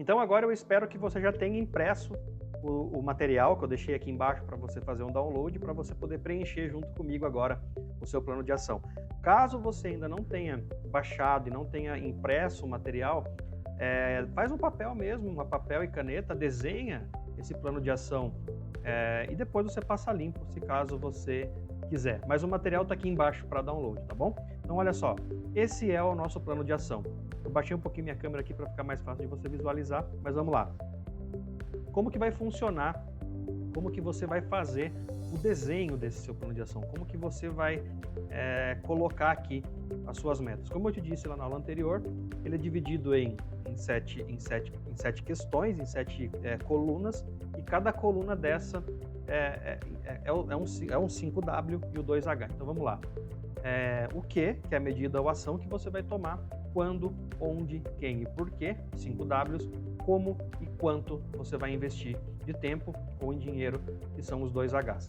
Então agora eu espero que você já tenha impresso o material que eu deixei aqui embaixo para você fazer um download, para você poder preencher junto comigo agora o seu plano de ação. Caso você ainda não tenha baixado e não tenha impresso o material, faz um papel mesmo, uma papel e caneta, desenha esse plano de ação e depois você passa limpo, se caso você quiser. Mas o material está aqui embaixo para download, tá bom? Então olha só, esse é o nosso plano de ação. Eu baixei um pouquinho minha câmera aqui para ficar mais fácil de você visualizar, mas vamos lá. Como que vai funcionar? Como que você vai fazer o desenho desse seu plano de ação? Como que você vai colocar aqui as suas metas? Como eu te disse lá na aula anterior, ele é dividido em sete questões, em sete colunas, e cada coluna dessa é um 5W e o 2H. Então vamos lá. O que é a medida ou ação que você vai tomar, quando, onde, quem e porquê, 5Ws, como e quanto você vai investir de tempo ou em dinheiro, que são os 2Hs.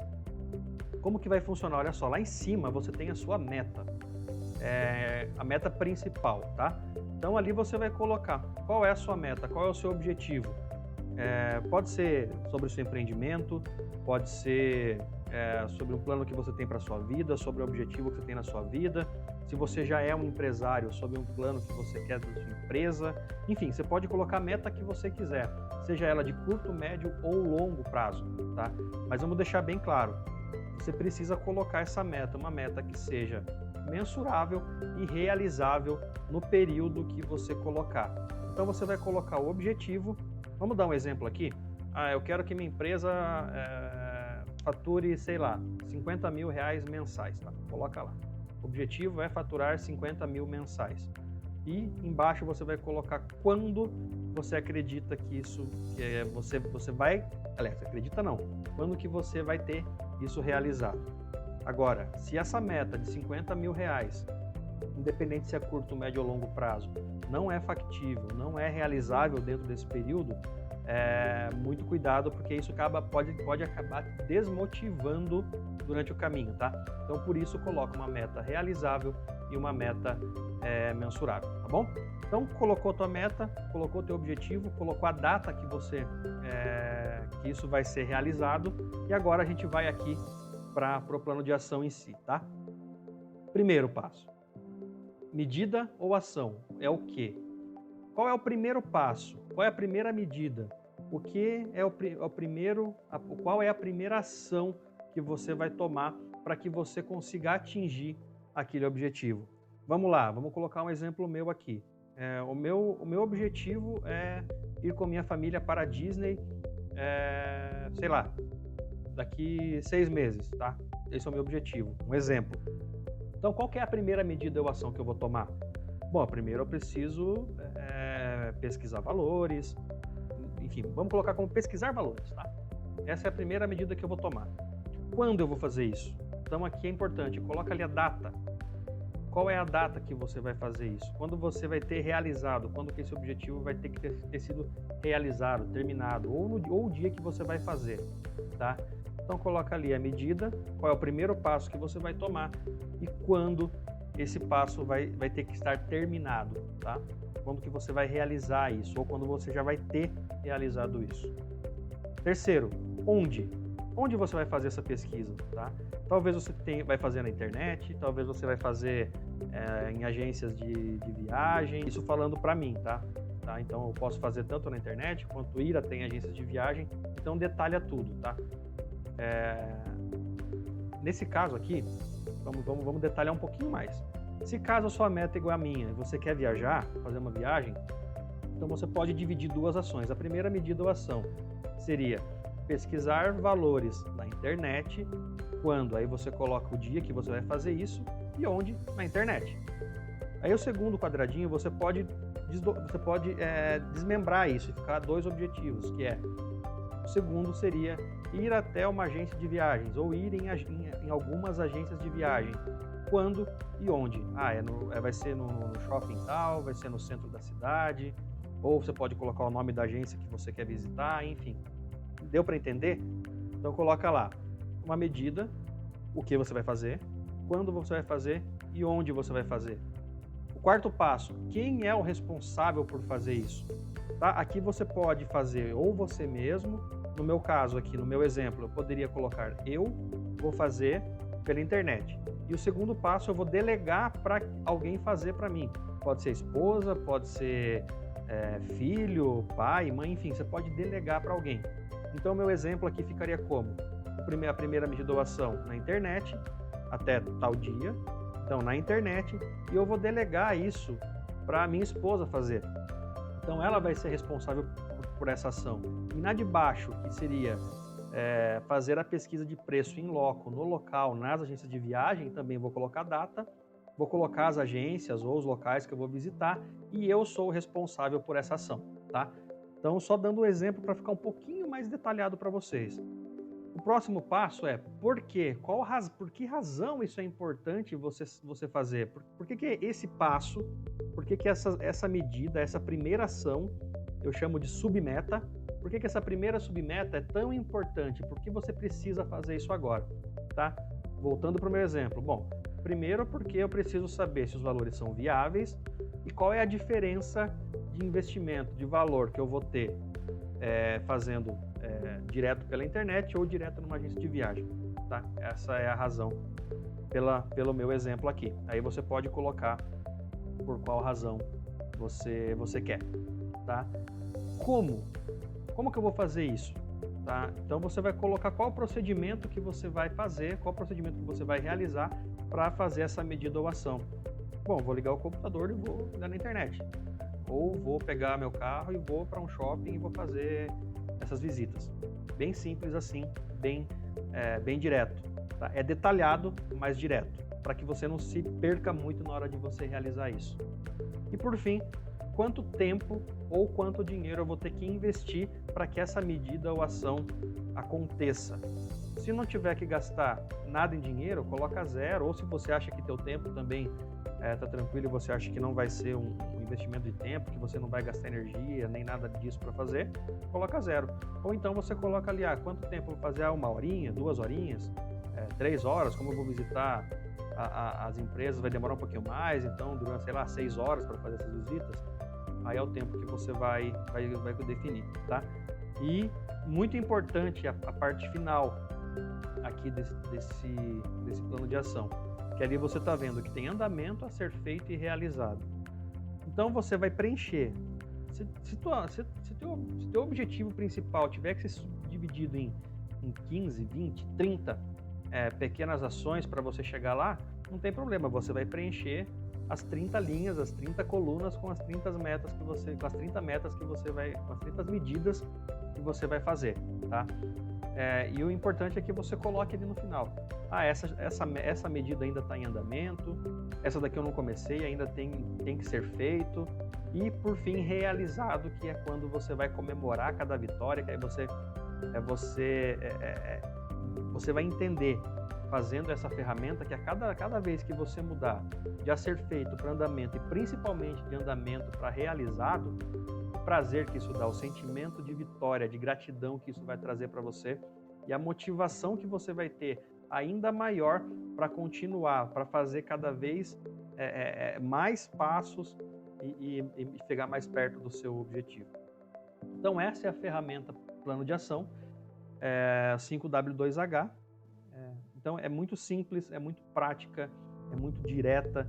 Como que vai funcionar? Olha só, lá em cima você tem a sua meta, a meta principal, tá? Então ali você vai colocar qual é a sua meta, qual é o seu objetivo. Pode ser sobre o seu empreendimento, pode ser sobre o plano que você tem para a sua vida, sobre o objetivo que você tem na sua vida. Se você já é um empresário, sobre um plano que você quer da sua empresa. Enfim, você pode colocar a meta que você quiser, seja ela de curto, médio ou longo prazo, tá? Mas vamos deixar bem claro, você precisa colocar essa meta, uma meta que seja mensurável e realizável no período que você colocar. Então você vai colocar o objetivo. Vamos dar um exemplo aqui. Eu quero que minha empresa fature, sei lá, 50 mil reais mensais, tá? Coloca lá. O objetivo é faturar 50 mil mensais. E embaixo você vai colocar quando você acredita que isso, você vai, aliás, acredita não, quando que você vai ter isso realizado. Agora, se essa meta de 50 mil reais, independente se é curto, médio ou longo prazo, não é factível, não é realizável dentro desse período, muito cuidado, porque isso pode acabar desmotivando durante o caminho, tá? Então, por isso, coloca uma meta realizável e uma meta mensurável, tá bom? Então, colocou tua meta, colocou teu objetivo, colocou a data que que isso vai ser realizado, e agora a gente vai aqui para o plano de ação em si, tá? Primeiro passo. Medida ou ação? É o quê? Qual é o primeiro passo? Qual é a primeira medida? O que é qual é a primeira ação que você vai tomar para que você consiga atingir aquele objetivo? Vamos lá, vamos colocar um exemplo meu aqui. O meu objetivo é ir com minha família para a Disney, sei lá, daqui 6 meses, tá? Esse é o meu objetivo, um exemplo. Então, qual que é a primeira medida ou ação que eu vou tomar? Bom, primeiro eu preciso pesquisar valores, enfim, vamos colocar como pesquisar valores, tá? Essa é a primeira medida que eu vou tomar. Quando eu vou fazer isso? Então aqui é importante, coloca ali a data. Qual é a data que você vai fazer isso? Quando você vai ter realizado, quando que esse objetivo vai ter que ter sido realizado, terminado, ou o dia que você vai fazer, tá? Então coloca ali a medida, qual é o primeiro passo que você vai tomar e quando esse passo vai ter que estar terminado, tá? Quando que você vai realizar isso, ou quando você já vai ter realizado isso. Terceiro, onde? Onde você vai fazer essa pesquisa, tá? Talvez você vai fazer na internet, talvez você vai fazer em agências de viagem, isso falando para mim, tá? Então eu posso fazer tanto na internet quanto ir até em agências de viagem, então detalha tudo, tá? Nesse caso aqui, vamos detalhar um pouquinho mais. Se caso a sua meta é igual à minha e você quer viajar, fazer uma viagem, então você pode dividir duas ações. A primeira medida ou ação seria pesquisar valores na internet, quando? Aí você coloca o dia que você vai fazer isso e onde? Na internet. Aí o segundo quadradinho você pode desmembrar isso e ficar 2 objetivos, que é o segundo seria ir até uma agência de viagens ou ir em algumas agências de viagem. Quando e onde? Vai ser no shopping tal, vai ser no centro da cidade, ou você pode colocar o nome da agência que você quer visitar, enfim. Deu para entender? Então coloca lá uma medida, o que você vai fazer, quando você vai fazer e onde você vai fazer. O quarto passo, quem é o responsável por fazer isso? Tá? Aqui você pode fazer ou você mesmo, no meu caso aqui, no meu exemplo, eu poderia colocar eu vou fazer pela internet. E o segundo passo eu vou delegar para alguém fazer para mim. Pode ser esposa, pode ser filho, pai, mãe, enfim, você pode delegar para alguém. Então, meu exemplo aqui ficaria como? A primeira medida de doação na internet, até tal dia. Então, na internet, e eu vou delegar isso para minha esposa fazer. Então, ela vai ser responsável por essa ação. E na de baixo, que seria fazer a pesquisa de preço em loco, no local, nas agências de viagem, também vou colocar data, vou colocar as agências ou os locais que eu vou visitar e eu sou o responsável por essa ação, tá? Então, só dando um exemplo para ficar um pouquinho mais detalhado para vocês. O próximo passo é por quê? Por que razão isso é importante você fazer? Por que esse passo, por que essa medida, essa primeira ação, eu chamo de submeta, por que essa primeira submeta é tão importante? Por que você precisa fazer isso agora? Tá? Voltando para o meu exemplo. Bom, primeiro porque eu preciso saber se os valores são viáveis e qual é a diferença de investimento, de valor que eu vou ter fazendo direto pela internet ou direto numa agência de viagem. Tá? Essa é a razão pelo meu exemplo aqui. Aí você pode colocar por qual razão você quer. Tá? Como que eu vou fazer isso? Tá? Então você vai colocar qual o procedimento que você vai fazer, qual o procedimento que você vai realizar para fazer essa medida ou ação. Bom, vou ligar o computador e vou ligar na internet. Ou vou pegar meu carro e vou para um shopping e vou fazer essas visitas. Bem simples assim, bem direto. Tá? É detalhado, mas direto, para que você não se perca muito na hora de você realizar isso. E por fim, quanto tempo ou quanto dinheiro eu vou ter que investir para que essa medida ou ação aconteça. Se não tiver que gastar nada em dinheiro, coloca zero, ou se você acha que teu tempo também está tranquilo e você acha que não vai ser um investimento de tempo, que você não vai gastar energia, nem nada disso para fazer, coloca zero. Ou então você coloca ali, quanto tempo eu vou fazer? 1 horinha, 2 horinhas, 3 horas, como eu vou visitar as empresas, vai demorar um pouquinho mais, então durante, 6 horas para fazer essas visitas, aí é o tempo que você vai definir, tá? E muito importante a parte final aqui desse plano de ação, que ali você está vendo que tem andamento a ser feito e realizado. Então você vai preencher. Se teu objetivo principal tiver que ser dividido em 15, 20, 30 pequenas ações para você chegar lá, não tem problema, você vai preencher as 30 linhas, as 30 colunas com as 30 metas que você vai, com as 30 medidas que você vai fazer, tá? E o importante é que você coloque ali no final. Essa medida ainda está em andamento, essa daqui eu não comecei, ainda tem que ser feito. E por fim, realizado, que é quando você vai comemorar cada vitória, que aí você vai entender, fazendo essa ferramenta, que a cada vez que você mudar de a ser feito para andamento e principalmente de andamento para realizado, o prazer que isso dá, o sentimento de vitória, de gratidão que isso vai trazer para você e a motivação que você vai ter ainda maior para continuar, para fazer cada vez mais passos e chegar mais perto do seu objetivo. Então essa é a ferramenta Plano de Ação 5W2H. Então é muito simples, é muito prática, é muito direta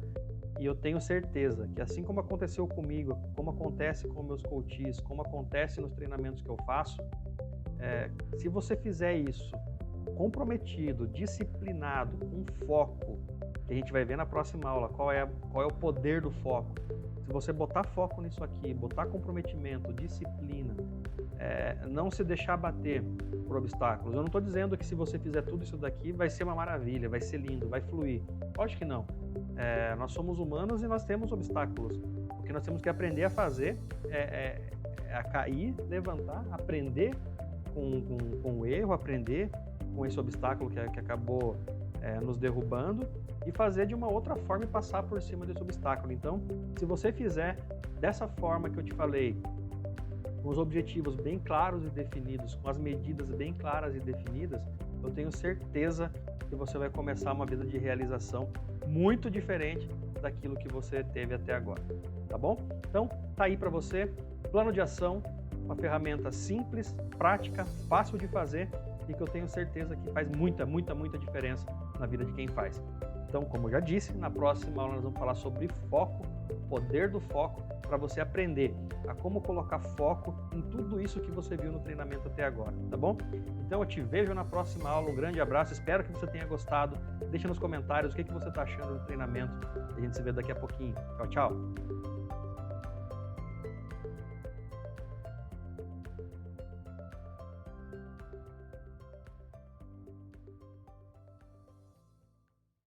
e eu tenho certeza que assim como aconteceu comigo, como acontece com meus coaches, como acontece nos treinamentos que eu faço, se você fizer isso comprometido, disciplinado, com foco, que a gente vai ver na próxima aula qual é o poder do foco. Se você botar foco nisso aqui, botar comprometimento, disciplina, não se deixar bater por obstáculos. Eu não estou dizendo que se você fizer tudo isso daqui vai ser uma maravilha, vai ser lindo, vai fluir. Lógico que não. Nós somos humanos e nós temos obstáculos. O que nós temos que aprender a fazer a cair, levantar, aprender com o erro, aprender com esse obstáculo que acabou nos derrubando e fazer de uma outra forma e passar por cima desse obstáculo. Então, se você fizer dessa forma que eu te falei, com os objetivos bem claros e definidos, com as medidas bem claras e definidas, eu tenho certeza que você vai começar uma vida de realização muito diferente daquilo que você teve até agora, tá bom? Então, tá aí para você, plano de ação, uma ferramenta simples, prática, fácil de fazer e que eu tenho certeza que faz muita diferença na vida de quem faz. Então, como eu já disse, na próxima aula nós vamos falar sobre foco, o poder do foco, para você aprender a como colocar foco em tudo isso que você viu no treinamento até agora, tá bom? Então eu te vejo na próxima aula, um grande abraço, espero que você tenha gostado, deixa nos comentários o que você está achando do treinamento, a gente se vê daqui a pouquinho. Tchau, tchau!